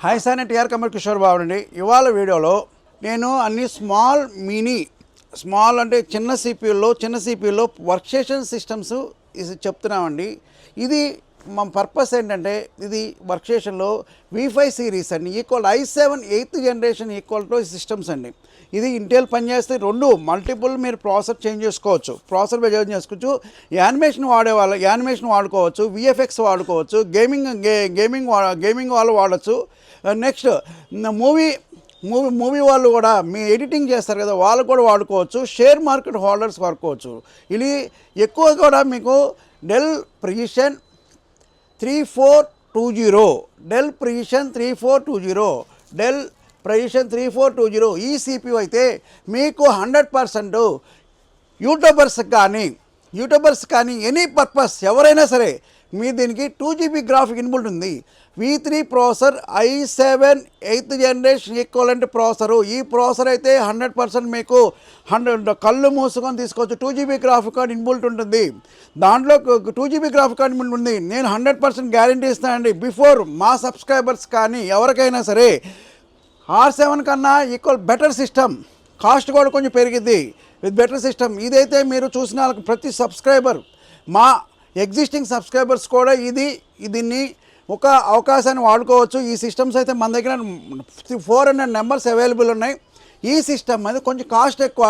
Hi sir, నేను TR comer Kishore Babu అండి. ఇవాళ వీడియోలో నేను అన్ని స్మాల్ అంటే చిన్న సిపియూలో వర్క్ స్టేషన్ సిస్టమ్స్ చెప్తున్నామండి. ఇది మా పర్పస్ ఏంటంటే, ఇది వర్క్ స్టేషన్లో V5 సిరీస్ అండి, equal i7 8th generation equal to systems అండి. ఇది ఇంటెల్ పనిచేస్తే రెండు మల్టిపుల్ మీరు ప్రాసెసర్ చేంజ్ చేసుకోవచ్చు, ప్రాసెసర్ చేంజ్ చేసుకోవచ్చు. యానిమేషన్ యానిమేషన్ వాడుకోవచ్చు, VFX వాడుకోవచ్చు, గేమింగ్ వాళ్ళు వాడచ్చు. నెక్స్ట్ మూవీ వాళ్ళు కూడా మీ ఎడిటింగ్ చేస్తారు కదా, వాళ్ళు కూడా వాడుకోవచ్చు. షేర్ మార్కెట్ హోల్డర్స్ వాడుకోవచ్చు. ఇది ఎక్కువ కూడా మీకు డెల్ ప్రిసిషన్ 3420 ఈ CPU అయితే మీకు 100% యూట్యూబర్స్ కానీ ఎనీ పర్పస్ ఎవరైనా సరే మీ దీనికి 2GB గ్రాఫిక్ ఇన్బుల్ట్ ఉంది. V3 processor, i7 8th generation equivalent processor. ఈ ప్రాసెసర్ అయితే 100% మీకు కళ్ళు మూసుకొని తీసుకోవచ్చు. 2GB గ్రాఫిక్ కార్డ్ ఇన్బుల్ట్ ఉంటుంది. దాంట్లో 2GB గ్రాఫిక్ కార్డ్ ఇన్బుల్ట్ ఉంది. నేను 100% గ్యారంటీ ఇస్తానండి. బిఫోర్ మా సబ్స్క్రైబర్స్ కానీ ఎవరికైనా సరే R7 కన్నా ఈక్వల్ బెటర్ సిస్టమ్, కాస్ట్ కూడా కొంచెం పెరిగిద్ది విత్ బెటర్ సిస్టమ్. ఇదైతే మీరు చూసిన ప్రతి సబ్స్క్రైబర్, మా ఎగ్జిస్టింగ్ సబ్స్క్రైబర్స్ కూడా దీన్ని ఒక అవకాశాన్ని వాడుకోవచ్చు. ఈ సిస్టమ్స్ అయితే మన దగ్గర 400 నెంబర్స్ అవైలబుల్ ఉన్నాయి. ఈ సిస్టమ్ అది కొంచెం కాస్ట్ ఎక్కువ.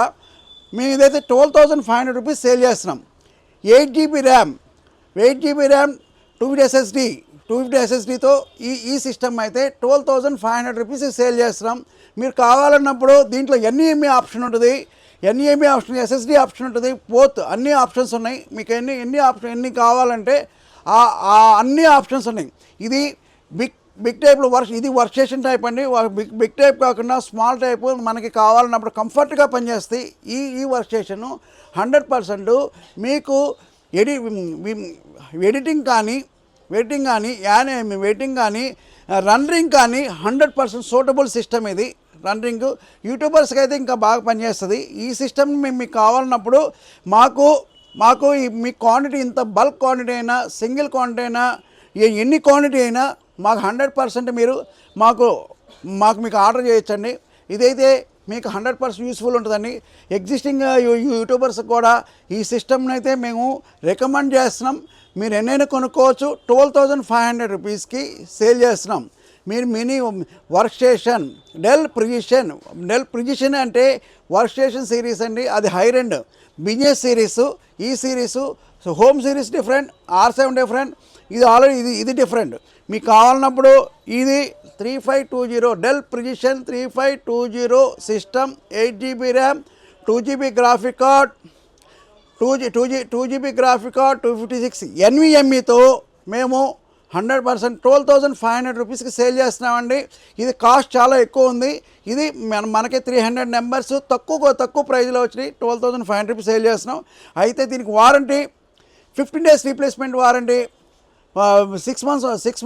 మేము ఇదైతే 12,500 రూపీస్ సేల్ చేస్తున్నాం. 8GB ర్యామ్ 250 SSDతో ఈ సిస్టమ్ అయితే 12,500 రూపీస్ సేల్ చేస్తున్నాం. మీరు కావాలన్నప్పుడు దీంట్లో NVMe ఆప్షన్ ఉంటుంది, SSD ఆప్షన్ ఉంటుంది. బోత్ అన్ని ఆప్షన్స్ ఉన్నాయి. మీకు ఎన్ని కావాలంటే అన్ని ఆప్షన్స్ ఉన్నాయి. ఇది బిగ్ టైప్లో ఇది వర్క్ స్టేషన్ టైప్ అండి. బిగ్ టైప్ కాకుండా స్మాల్ టైప్ మనకి కావాలన్నప్పుడు కంఫర్ట్గా పనిచేస్తాయి. ఈ వర్క్ స్టేషన్ 100% మీకు ఎడిటింగ్ కానీ రన్నరింగ్ కానీ 100% సూటబుల్ సిస్టమ్ ఇది. రన్నరింగ్ యూట్యూబర్స్కి అయితే ఇంకా బాగా పనిచేస్తుంది. ఈ సిస్టమ్ మీకు కావాలన్నప్పుడు మాకు మీ క్వాంటిటీ ఇంత బల్క్ క్వాంటిటీ అయినా, సింగిల్ క్వాంటిటీ అయినా, ఎన్ని క్వాంటిటీ అయినా మాకు 100% మీరు మీకు ఆర్డర్ చేయొచ్చండి. ఇదైతే మీకు 100% యూస్ఫుల్ ఉంటుందండి. ఎగ్జిస్టింగ్ యూట్యూబర్స్ కూడా ఈ సిస్టమ్ని అయితే మేము రికమెండ్ చేస్తున్నాం. మీరు ఎన్నైనా కొనుక్కోవచ్చు. 12,500 రూపీస్కి సేల్ చేస్తున్నాం. మీరు mini work station Dell precision అంటే వర్క్ స్టేషన్ సిరీస్ అండి. అది హై ఎండ్ బిజినెస్ సిరీస్. ఈ series home series different, R7 different, ఇది ఆల్రెడీ ఇది డిఫరెంట్. మీకు కావాలన్నప్పుడు ఇది 3520 Dell precision 3520 system, 8GB RAM, 2GB graphic card, 2GB graphic card, 256 NVMeతో మేము 100% 12,500 రూపీస్కి సేల్ చేస్తున్నామండి. ఇది కాస్ట్ చాలా ఎక్కువ ఉంది. ఇది మనకి 300 నెంబర్స్ తక్కువ ప్రైజ్లో వచ్చినాయి. 12,500 రూపీస్ సేల్ చేస్తున్నాం. అయితే దీనికి warranty 15 days replacement warranty, 6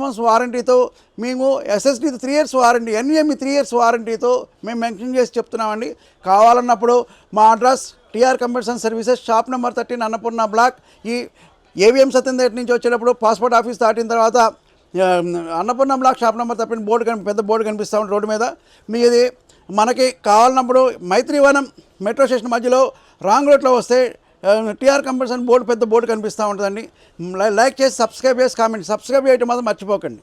months వారంటీతో మేము SSD 3 years warranty, NVMe 3 years వారంటీతో మేము మెన్షన్ చేసి చెప్తున్నామండి. కావాలన్నప్పుడు మా address TR computers and services, shop number 13 Annapurna block. ఈ AVM సత్యందేట్ నుంచి వచ్చేటప్పుడు పాస్పోర్ట్ ఆఫీస్ దాటిన తర్వాత అన్నపూర్ణ బ్లాక్ షాప్ నెంబర్ పెద్ద బోర్డు కనిపిస్తూ ఉంటుంది రోడ్డు మీద. మీది మనకి కావాలన్నప్పుడు మైత్రివనం మెట్రో స్టేషన్ మధ్యలో రాంగ్ రూట్లో వస్తే టీఆర్ కంప్యూటర్స్ అని పెద్ద బోర్డు కనిపిస్తూ ఉంటుందండి. లైక్ చేసి సబ్స్క్రైబ్ చేయడం మాత్రం మర్చిపోకండి.